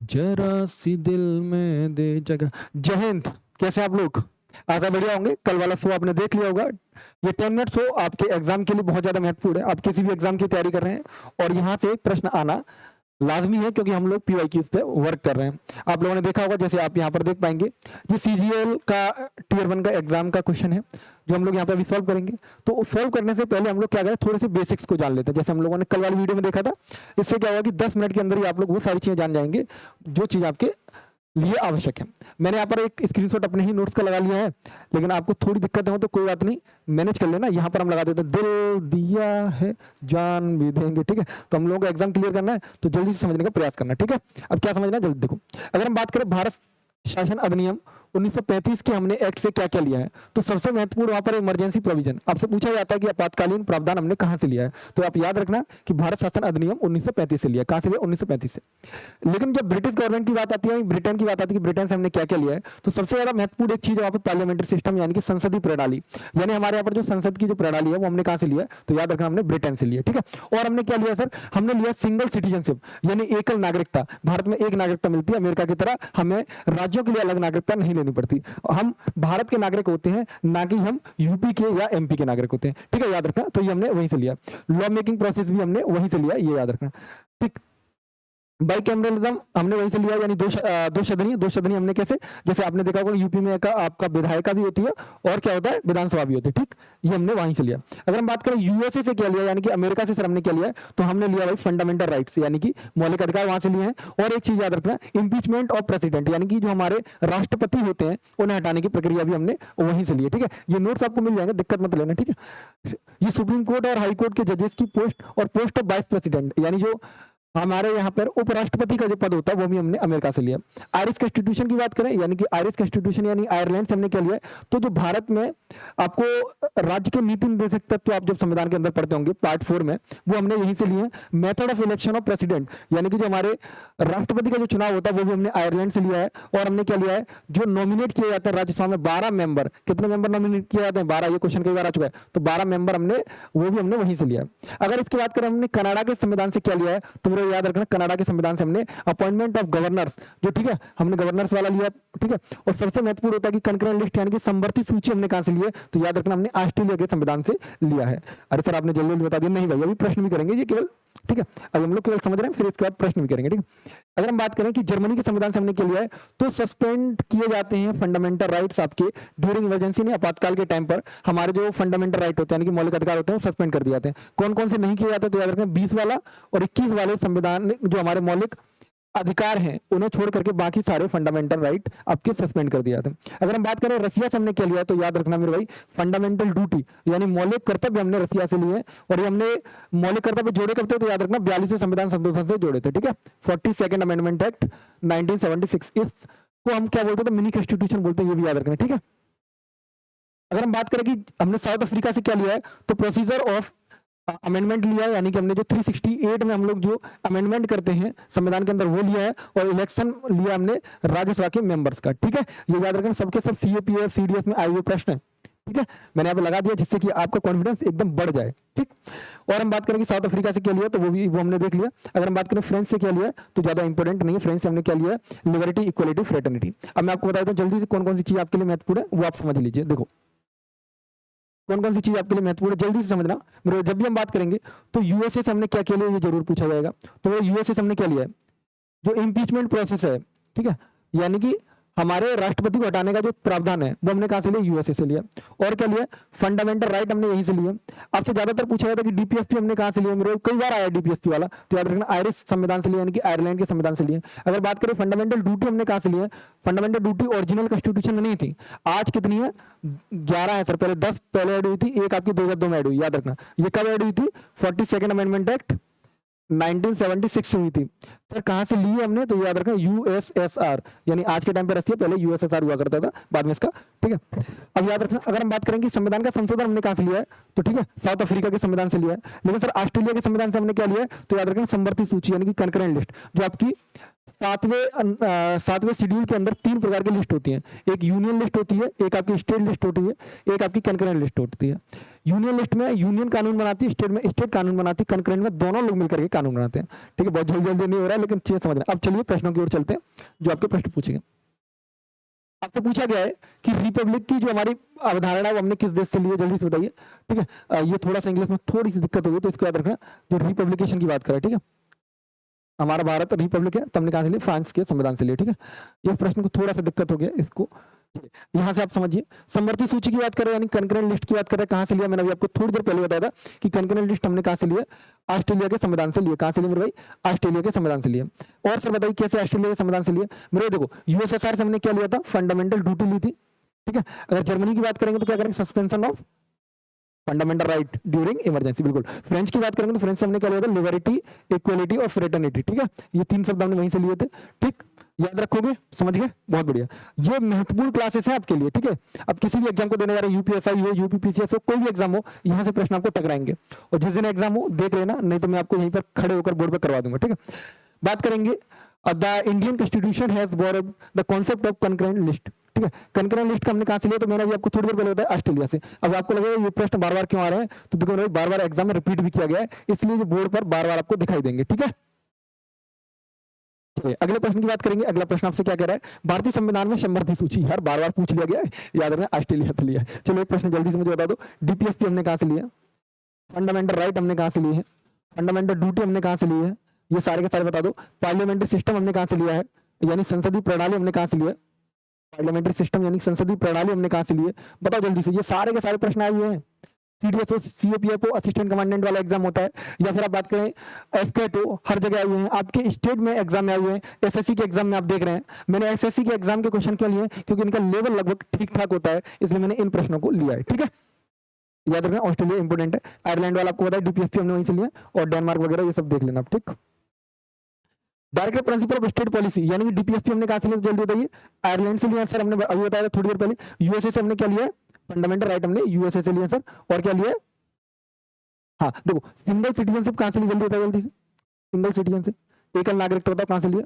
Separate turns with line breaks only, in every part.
जरा सी दिल में दे जगह। जय हिंद। कैसे आप लोग? आशा बढ़िया होंगे। कल वाला शो आपने देख लिया होगा। ये 10 मिनट शो आपके एग्जाम के लिए बहुत ज्यादा महत्वपूर्ण है। आप किसी भी एग्जाम की तैयारी कर रहे हैं और यहाँ से प्रश्न आना लाजमी है, क्योंकि हम लोग पीवाईक्यूज पे वर्क कर रहे हैं। आप लोगों ने देखा होगा, जैसे आप यहाँ पर देख पाएंगे, ये सीजीएल का टियर 1 का एग्जाम का क्वेश्चन है जो हम लोग यहाँ पे अभी सॉल्व करेंगे। तो सॉल्व करने से पहले हम लोग क्या करें, थोड़े से बेसिक्स को जान लेते हैं, जैसे हम लोगों ने कल वाली वीडियो में देखा था। इससे क्या होगा कि 10 मिनट के अंदर ही आप लोग वो सारी चीजें जान जाएंगे जो चीज आपके लिए आवश्यक है। मैंने यहाँ पर एक स्क्रीनशॉट अपने ही नोट्स का लगा लिया है, लेकिन आपको थोड़ी दिक्कत हो तो कोई बात नहीं, मैनेज कर लेना। यहाँ पर हम लगा देते हैं, दिल दिया है जान भी देंगे। ठीक है, तो हम लोगों को एग्जाम क्लियर करना है तो जल्दी से समझने का प्रयास करना। ठीक है, अब क्या समझना है जल्दी देखो। अगर हम बात करें भारत शासन अधिनियम 1935 के हमने एक्ट से क्या क्या लिया है, तो सबसे महत्वपूर्ण वहां पर इमरजेंसी प्रोविजन। आपसे पूछा जाता है कि आपातकालीन प्रावधान हमने कहां से लिया है, तो आप याद रखना कि भारत शासन अधिनियम 1935 से लिया। कहां से लिया? 1935 से। लेकिन जब ब्रिटिश गवर्नमेंट की बात आती है, ब्रिटेन की बात आती है कि ब्रिटेन से हमने क्या क्या लिया है, तो सबसे ज्यादा महत्वपूर्ण एक चीज है वहां पर पार्लियामेंट्री सिस्टम, यानी कि संसदीय प्रणाली। यानी हमारे यहाँ पर जो संसद की जो प्रणाली है वो हमने कहां से लिया है, तो याद रखना हमने ब्रिटेन से लिया। ठीक है, और हमने क्या लिया सर? हमने लिया सिंगल सिटीजनशिप, यानी एकल नागरिकता। भारत में एक नागरिकता मिलती है, अमेरिका की तरह हमें राज्यों के लिए अलग नागरिकता नहीं लेनी पड़ती। हम भारत के नागरिक होते हैं, ना कि हम यूपी के या एमपी के नागरिक होते हैं। ठीक है, याद रखना। तो ये हमने वहीं से लिया। लॉ मेकिंग प्रोसेस भी हमने वहीं से लिया, ये याद रखना। ठीक, बाइकैमरलिज्म हमने वहीं से लिया, यानी दो सदनी हमने कैसे, जैसे आपने देखा होगा यूपी में आपका विधायिका भी होती है और क्या होता है, विधानसभा भी होती है। ठीक, ये हमने वहीं से लिया। अगर हम बात करें यूएसए से क्या लिया, यानी कि अमेरिका से सर हमने क्या लिया है, तो हमने लिया भाई फंडामेंटल राइट्स, यानी कि मौलिक अधिकार वहां से लिए हैं। और एक चीज याद रखना, इंपीचमेंट ऑफ प्रेसिडेंट, यानी कि जो हमारे राष्ट्रपति होते हैं उन्हें हटाने की प्रक्रिया भी हमने वहीं से ली है। ठीक है, ये नोट्स आपको मिल जाएंगे, दिक्कत मत लेना। ठीक है, ये सुप्रीम कोर्ट और हाई कोर्ट के जजेस की पोस्ट और पोस्ट ऑफ वाइस प्रेसिडेंट, यानी जो हमारे यहाँ पर उपराष्ट्रपति का जो पद होता है वो भी हमने अमेरिका से लिया। आयरिश कॉन्स्टिट्यूशन की बात करें, यानी कि आयरिश कॉन्स्टिट्यूशन यानी आयरलैंड से हमने क्या लिया है, तो जो भारत में आपको राज्य के नीति निर्देशक तत्व आप जब संविधान के अंदर पढ़ते होंगे पार्ट 4 में, वो हमने यहीं से लिए हैं। Method of election of president, यानी कि जो हमारे राष्ट्रपति का जो चुनाव होता है वो भी हमने आयरलैंड से लिया है। और हमने क्या लिया है, जो नॉमिनेट किए जाते हैं राज्यसभा में 12 मेंबर, कितने मेंबर नॉमिनेट किए जाते हैं? 12। ये क्वेश्चन कई बार आ चुका है, तो 12 मेंबर हमने वो भी हमने वहीं से लिया है। अगर इसकी बात करें हमने कनाडा के संविधान से क्या लिया है, तो मेरे याद रखना कनाडा के संविधान से हमने अपॉइंटमेंट ऑफ गवर्नर्स, जो ठीक है हमने गवर्नर्स वाला लिया। ठीक है, और सबसे महत्वपूर्ण होता है कि कंकरेंट लिस्ट, यानी कि समवर्ती सूची हमने कहां से ली है, तो याद रखना हमने ऑस्ट्रेलिया के संविधान से लिया है। अरे सर आपने जल्दी बता दिया, नहीं भाई अभी प्रश्न भी करेंगे ये केवल। ठीक है, अभी हम लोग केवल समझ रहे हैं, फिर इसके बाद प्रश्न भी करेंगे। ठीक है, अगर हम बात करें कि जर्मनी के संविधान से हमने क्या लिया है, तो सस्पेंड किए जाते हैं फंडामेंटल राइट्स आपके ड्यूरिंग इमरजेंसी, नहीं आपातकाल के टाइम पर हमारे जो फंडामेंटल राइट होते हैं, यानी कि मौलिक अधिकार होते हैं, वो सस्पेंड कर दिए जाते हैं। कौन कौन से नहीं किए जाते, तो याद रखें 20 वाला और 21 वाले संविधान जो हमारे मौलिक अधिकार हैं उन्हें छोड़ करके बाकी सारे फंडामेंटल राइट आपके सस्पेंड कर दिए जाते हैं। अगर हम बात करें रसिया से हमने क्या लिया, तो याद रखना मेरे भाई फंडामेंटल ड्यूटी, यानी मौलिक कर्तव्य हमने रसिया से लिए, और ये हमने मौलिक कर्तव्य जोड़े करते हैं, तो याद रखना 42 संविधान संशोधन से जोड़े थे। ठीक है, 42nd अमेंडमेंट एक्ट 1976, इसको हम क्या बोलते थे, मिनी कॉन्स्टिट्यूशन बोलते हैं, ये भी याद रखना। ठीक है, अगर हम बात करें कि हमने साउथ अफ्रीका से क्या लिया है, तो प्रोसीजर ऑफ अमेंडमेंट लिया है, यानी कि हमने जो 368 में हम लोग जो अमेंडमेंट करते हैं संविधान के अंदर वो लिया है। और इलेक्शन लिया हमने राज्यसभा के मेंबर्स का। ठीक है, ये याद रखना, सबके सब सीएपीएफ सीडीएस में आए हुए प्रश्न है। ठीक है, मैंने यहाँ पे लगा दिया जिससे कि आपका कॉन्फिडेंस एकदम बढ़ जाए। ठीक, और हम बात करें कि साउथ अफ्रीका से क्या लिया, तो वो हमने देख लिया। अगर हम बात करें फ्रेंच से क्या लिया, तो ज्यादा इंपॉर्टेंट नहीं है। फ्रेंच से हमने क्या लिया, लिबर्टी इक्वलिटी फ्रेटर्निटी। अब मैं आपको बता देता हूँ जल्दी से कौन कौन सी चीज आपके लिए महत्वपूर्ण है, वो आप समझ लीजिए। देखो कौन कौन सी चीज आपके लिए महत्वपूर्ण है, जल्दी से समझना। मेरे जब भी हम बात करेंगे तो यूएसए से हमने क्या क्या लिया, ये जरूर पूछा जाएगा। तो यूएसए से हमने क्या लिया है, जो इम्पीचमेंट प्रोसेस है। ठीक है, यानी कि हमारे राष्ट्रपति को हटाने का जो प्रावधान है वो हमने कहां से लिया, यूएसए से लिया। और क्या लिया, फंडामेंटल राइट हमने यहीं से लिया। आपसे ज्यादातर पूछा जाता है कि डीपीएसपी हमने कहां से लिया, मेरे कई बार आया डीपीएसपी वाला, तो याद रखना आयरिश संविधान से लिया, यानी कि आयरलैंड के संविधान से लिया। अगर बात करें फंडामेंटल ड्यूटी हमने कहां से लिया, फंडामेंटल ड्यूटी ओरिजिनल कॉन्स्टिट्यूशन में नहीं थी। आज कितनी है, 11 है सर, पहले 10 पहले ऐड हुई थी, एक आपकी 2002 में ऐड हुई, याद रखना। ये कब ऐड हुई थी, 42nd अमेंडमेंट एक्ट 1976 से हुई थी। सर कहां से ली हमने, तो याद रखना यूएसएसआर, यानी आज के टाइम पे रसिया, पहले यूएसएसआर हुआ करता था, बाद में इसका। ठीक है, अब याद रखना अगर हम बात करेंगे संविधान का संशोधन हमने कहां से लिया है, तो ठीक है साउथ अफ्रीका के संविधान से लिया है। लेकिन सर ऑस्ट्रेलिया के संविधान से हमने क्या लिया है, तो याद रखना समवर्ती सूची, यानी कि कंकरेंट लिस्ट, जो आपकी सातवें शेड्यूल के अंदर 3 प्रकार की लिस्ट होती हैं। एक यूनियन लिस्ट होती है, एक आपकी स्टेट लिस्ट होती है, एक आपकी कंकरेंट लिस्ट होती है। यूनियन लिस्ट में यूनियन कानून बनाती है, स्टेट में स्टेट कानून बनाती है, कंकरेंट में दोनों लोग मिलकर के कानून बनाते हैं। ठीक है, बहुत जल्दी जल्दी नहीं हो रहा है, लेकिन चीजें समझना। अब चलिए प्रश्नों की ओर चलते हैं, जो आपके प्रश्न पूछेंगे। आपसे पूछा गया है कि रिपब्लिक की जो हमारी अवधारणा है वो हमने किस देश से ली है, जल्दी से बताइए। ठीक है, ये थोड़ा सा इंग्लिश में थोड़ी सी दिक्कत होगी, तो इसको याद रखना। जो रिपब्लिकेशन की बात करें, ठीक है, हमारा भारत रिपब्लिक है, तो हमने कहां से लिया? फ्रांस के संविधान से लिया। ठीक है, ये प्रश्न को थोड़ा सा दिक्कत हो गया, इसको यहां से आप समझिए। समवर्ती सूची की बात करें, यानी कंकरेंट लिस्ट की बात करें, कहां से लिया? मैंने अभी आपको थोड़ी देर पहले बताया था कि कंकरेंट लिस्ट हमने कहां से लिया? ऑस्ट्रेलिया के संविधान से लिया। कहां से लिया मेरे भाई? ऑस्ट्रेलिया के संविधान से लिया। और सर बताइए कैसे ऑस्ट्रेलिया के संविधान से लिया? मेरे देखो, यूएसएसआर से हमने क्या लिया था? फंडामेंटल ड्यूटी ली थी। ठीक है, अगर जर्मनी की बात करेंगे तो क्या करेंगे? Suspension of fundamental right during emergency. बिल्कुल। फ्रेंच की बात करेंगे तो फ्रेंच से हमने क्या लिया था? लिबर्टी, इक्वलिटी और फ्रेटर्निटी। ठीक है, ये 3 शब्द हमने वहीं से लिए थे। ठीक, याद रखोगे? समझ गए? बहुत बढ़िया। ये महत्वपूर्ण क्लासेस है आपके लिए। ठीक है, अब किसी भी एग्जाम को देने जा रहे हैं, यूपीएसआई हो, यूपीपीसीएस हो, कोई भी एग्जाम हो, यहाँ से प्रश्न आपको टकराएंगे। और जिस दिन एग्जाम हो देख लेना, नहीं तो मैं आपको यहीं पर खड़े होकर बोर्ड पर करवा दूंगा। ठीक है, बात करेंगे the Indian constitution has borrowed the concept of concurrent list. ठीक है, कंकरेंट लिस्ट का हमने कहां से लिया? तो मैंने अभी आपको थोड़ी देर पहले बताया, ऑस्ट्रेलिया से। अब आपको लगेगा ये प्रश्न बार बार क्यों आ रहे हैं, तो देखो बार बार एग्जाम में रिपीट भी किया गया है, इसलिए बोर्ड पर बार बार आपको दिखाई देंगे। ठीक है, अगले प्रश्न की बात करेंगे। अगला प्रश्न आपसे क्या कह रहा है? भारतीय संविधान में समवर्ती सूची, यार बार बार पूछ लिया गया है, याद रखना ऑस्ट्रेलिया से लिया है। चलो एक प्रश्न जल्दी से मुझे बता दो, डीपीएसपी हमने कहां से लिया? फंडामेंटल राइट हमने कहां से लिए है? फंडामेंटल ड्यूटी हमने कहां से ली है? ये सारे के सारे बता दो। पार्लियामेंट्री सिस्टम हमने कहां से लिया है, यानी संसदीय प्रणाली हमने कहां से लिया? पार्लियामेंट्री सिस्टम यानी संसदीय प्रणाली हमने कहां से लिए? बताओ जल्दी से। ये सारे के सारे प्रश्न आए हुए हैं। सीडीएसओ, सीएपीएफओ, असिस्टेंट कमांडेंट वाला एग्जाम होता है, या फिर आप बात करें एफकेटो, हर जगह आए हुए हैं। आपके स्टेट में एग्जाम में आए हुए हैं, एसएससी के एग्जाम में आप देख रहे हैं। मैंने एसएससी के एग्जाम के क्वेश्चन क्यों लिए? क्योंकि इनका लेवल लगभग ठीक ठाक होता है, इसलिए मैंने इन प्रश्नों को लिया है। ठीक है, याद रखना ऑस्ट्रेलिया इंपोर्टेंट है। आयरलैंड वाला आपको बताया, डीपीएसपी हमने वहीं से लिया, और डेनमार्क वगैरह ये सब देख लेना आप। ठीक, direct principle of state policy, यानी कि डीपीएसपी हमने कहां से लिया? जल्दी बताइए। आयरलैंड से लिया सर, हमने अभी बताया थोड़ी देर पहले। यूएसए से हमने क्या लिया? फंडामेंटल राइट हमने यूएसए से लिया सर। और क्या लिया? हाँ देखो, सिंगल सिटीजनशिप कहां से ली? जल्दी बताओ जल्दी से। सिंगल सिटीजनशिप, एकल नागरिकता, बताओ कहां से लिया?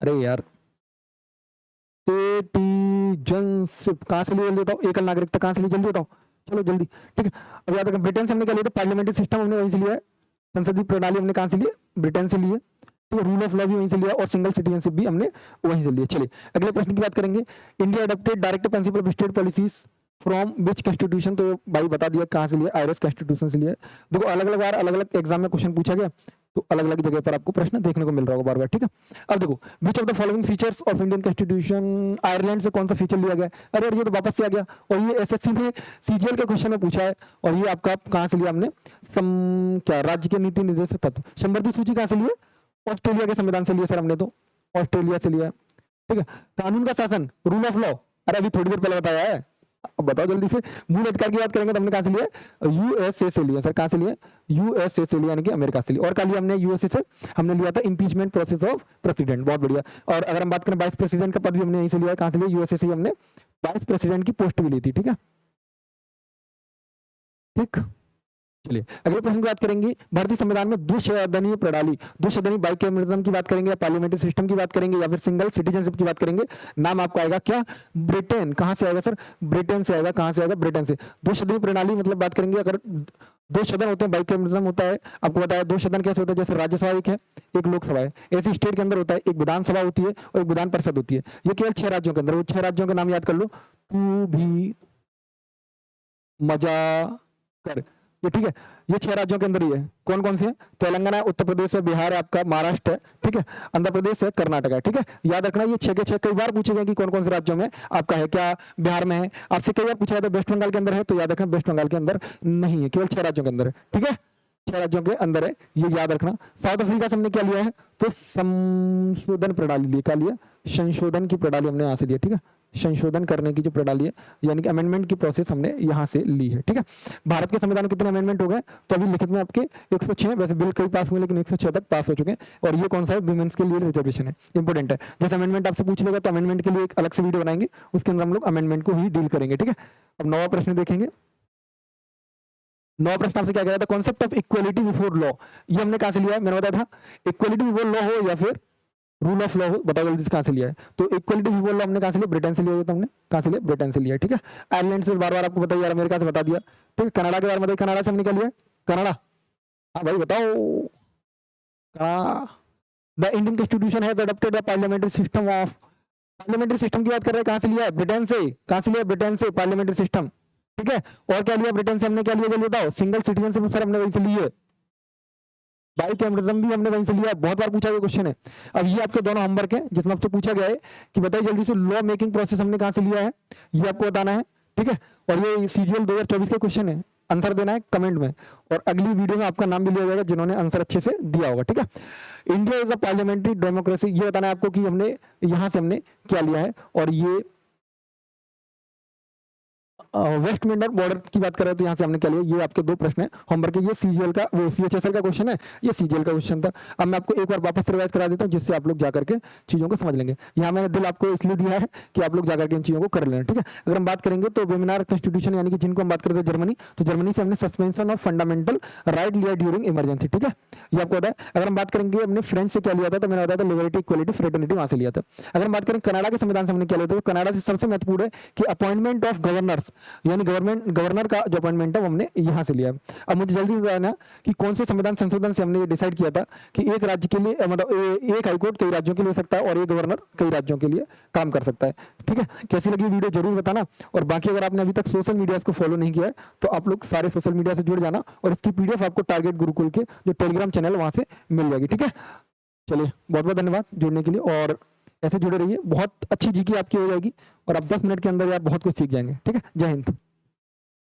अरे यार, सिटीजनशिप कहां से ली? जल्दी बताओ। एकल नागरिकता कहां से ली? जल्दी बताओ, चलो जल्दी। ठीक है, अब याद रखें, ब्रिटेन से हमने क्या लिया था? पार्लियामेंट्री सिस्टम हमने वहीं से लिया है। संसदीय प्रणाली हमने कहां से ली? ब्रिटेन से ली है। तो रूल ऑफ लॉ भी वहीं से लिया, और सिंगल सिटीजनशिप भी हमने वहीं से लिया। चलिए अगले प्रश्न की बात करेंगे। India adopted direct principle of state policies from which constitution? तो भाई बता दिया कहां से लिया, आयरिश कॉन्स्टिट्यूशन से लिया। देखो अलग अलग बार अलग अलग एग्जाम में क्वेश्चन पूछा गया, तो अलग अलग जगह पर आपको प्रश्न देखने को मिल रहा होगा बार बार। ठीक है, अब देखो, which of the following features of Indian constitution, Ireland से कौन सा फीचर लिया गया? अरे ये तो वापस से आ गया, और ये एसएससी में सीजीएल के क्वेश्चन में पूछा है। और ये आपका कहां से लिया हमने? क्या राज्य के नीति निर्देशक तत्व, समवर्ती सूची कहां से लिए? ऑस्ट्रेलिया के संविधान से लिया सर हमने, तो ऑस्ट्रेलिया से लिया। ठीक है, कानून का शासन, रूल ऑफ लॉ, अरे अभी थोड़ी देर पहले बताया है, अब बताओ जल्दी से। मूल अधिकार की बात करेंगे तो हमने कहां से लिया? यूएसए से लिया सर। कहां से लिया? यूएसए से लिया, यानी कि अमेरिका से लिया। और कहा लिया हमने यूएसए से? हमने लिया था इंपीचमेंट प्रोसेस ऑफ प्रेसिडेंट। बहुत बढ़िया। और अगर हम बात करें वाइस प्रेसिडेंट का पद भी हमने यहीं से लिया। कहां से लिया? यूएसए से हमने वाइस प्रेसिडेंट की पोस्ट भी ली थी। ठीक है, ठीक, चलिए अगले प्रश्न की बात करेंगे। भारतीय संविधान में द्विसदनीय प्रणाली, द्विसदनीय बाइकैमरिज्म की बात करेंगे, या पार्लियामेंट्री सिस्टम की बात करेंगे, या फिर सिंगल सिटीजनशिप की बात करेंगे। नाम आपको आएगा क्या? ब्रिटेन। कहां से आएगा सर? ब्रिटेन से आएगा। कहां से आएगा? ब्रिटेन से। द्विसदनीय प्रणाली मतलब बात करेंगे, अगर 2 सदन होते हैं, बाइकैमरिज्म होता है। आपको बताया 2 सदन कैसे होता है? जैसे राज्यसभा एक है, एक लोकसभा है। ऐसे स्टेट के अंदर होता है, एक विधानसभा होती है और एक विधान परिषद होती है। ये केवल 6 राज्यों के अंदर। वो 6 राज्यों के नाम याद कर लो, तू भी मजा कर। ये ठीक है, ये 6 राज्यों के अंदर ही है। कौन कौन से हैं? तेलंगाना है, उत्तर प्रदेश है, बिहार है, आपका महाराष्ट्र है। ठीक है, आंध्र प्रदेश है, कर्नाटक है। ठीक है, याद रखना ये 6 के 6 कई बार पूछे गए कि कौन कौन से राज्यों में आपका है। क्या बिहार में है? आपसे कई बार पूछा गया था वेस्ट बंगाल के अंदर है, तो याद रखना वेस्ट बंगाल के अंदर नहीं है, केवल 6 राज्यों के अंदर है। ठीक है, 6 राज्यों के अंदर है, ये याद रखना। साउथ अफ्रीका से हमने क्या लिया है? तो संशोधन प्रणाली लिया। क्या लिया? संशोधन की प्रणाली हमने यहाँ से लिया। ठीक है, संशोधन करने की जो प्रणाली है, यानी कि अमेंडमेंट की प्रोसेस हमने यहां से ली है। ठीक है, भारत के संविधान में कितने अमेंडमेंट हो गए? तो अभी लिखित में आपके 106, वैसे बिल कई पास हुए लेकिन 106 तक पास हो चुके हैं। और ये कौन सा है? वुमेन्स के लिए रिजर्वेशन है, इंपॉर्टेंट है। जैसे अमेंडमेंट आपसे पूछ लेगा तो अमेंडमेंट के लिए एक अलग से वीडियो बनाएंगे, उसके अंदर हम लोग अमेंडमेंट को ही डील करेंगे। ठीक है, अब 9वां प्रश्न देखेंगे। 9 प्रश्न आपसे क्या कह रहा था, concept of equality before law, ये हमने कहां से लिया है, मैंने बताया था इक्वलिटी बिफोर लॉ हो या फिर रूल ऑफ लॉ हो, बताओ जल्दी से कहां से लिया है। तो इक्वलिटी बिफोर लॉ हमने कहां से लिया, ब्रिटेन से लिया है, तो हमने कहां से लिया, ब्रिटेन से लिया है, ठीक है। आयरलैंड से बार बार आपको बताइए यार, अमेरिका से बता दिया, ठीक है। कनाडा के बारे में बताइए, कनाडा से हमने क्या लिया है, कनाडा, हाँ भाई बताओ, the Indian constitution has adopted the parliamentary system of, parliamentary system की बात कर रहे हैं, कहां से लिया है, ब्रिटेन से, कहां से लिया, ब्रिटेन से पार्लियामेंट्री सिस्टम, ठीक है। और क्या लिया ब्रिटेन से, हमने क्या लिया जल्दी बताओ, सिंगल सिटीजनशिप सर हमने वहीं से ली है, बाइकैमरिज्म भी हमने वहीं से लिया, बहुत बार पूछा गया क्वेश्चन है। अब ये आपके दोनों होमवर्क है जिसमें आपसे पूछा गया है कि बताइए जल्दी से लॉ मेकिंग प्रोसेस हमने कहां से लिया है, ये आपको बताना है, ठीक है। और ये सीजीएल 2024 के क्वेश्चन है, आंसर देना है कमेंट में, और अगली वीडियो में आपका नाम भी लिया जाएगा जिन्होंने आंसर अच्छे से दिया होगा, ठीक है। India is a parliamentary democracy, ये बताना है आपको कि हमने यहां से हमने क्या लिया है। और ये वेस्ट मिडलैंड बॉर्डर की बात करें तो यहाँ से हमने क्या लिया, ये आपके 2 प्रश्न है होमवर्क के, ये सीजीएल का वो सीएचएसएल का क्वेश्चन है, ये सीजीएल का क्वेश्चन था। अब मैं आपको एक बार वापस रिवाइज करा देता हूँ जिससे आप लोग जाकर के चीजों को समझ लेंगे। यहाँ मैंने दिल आपको इसलिए दिया है कि आप लोग जाकर के इन चीजों को कर लेना, ठीक है। अगर हम बात करेंगे तो वेमिनार कॉन्स्टिट्यूशन यानी कि जिनको हम बात करते हैं जर्मनी, तो जर्मनी से हमने सस्पेंशन ऑफ फंडामेंटल राइट लिया ड्यूरिंग इमरजेंसी, ठीक है, ये आपको पता है। अगर हम बात करेंगे हमने फ्रेंच से क्या लिया था, तो मैंने बताया था लिबर्टी इक्वलिटी फ्रेटर्निटी, वहां से लिया था। अगर हम बात करें कनाडा के संविधान से हमने क्या लिया था, तो कनाडा से सबसे महत्वपूर्ण है कि अपॉइंटमेंट ऑफ गवर्नर्स, यानी गवर्नर का जो अपॉइंटमेंट है वो हमने यहां से लिया। अब मुझे जल्दी बताना कि कौन से संविधान संशोधन से हमने ये डिसाइड किया था कि एक राज्य के लिए मतलब एक हाईकोर्ट कई राज्यों के लिए हो सकता है और एक गवर्नर कई राज्यों के लिए काम कर सकता है, ठीक है। कैसी लगी वीडियो जरूर बताना, और बाकी अगर आपने अभी तक सोशल मीडिया को फॉलो नहीं किया है तो आप लोग सारे सोशल मीडिया से जुड़ जाना, और इसकी पीडीएफ आपको टारगेट गुरुकुल के जो टेलीग्राम चैनल वहां से मिल जाएगी, ठीक है। चलिए बहुत बहुत धन्यवाद जुड़ने के लिए, और ऐसे जुड़े रहिए, बहुत अच्छी जीके आपकी हो जाएगी और आप 10 मिनट के अंदर यार बहुत कुछ सीख जाएंगे, ठीक है। जय हिंद।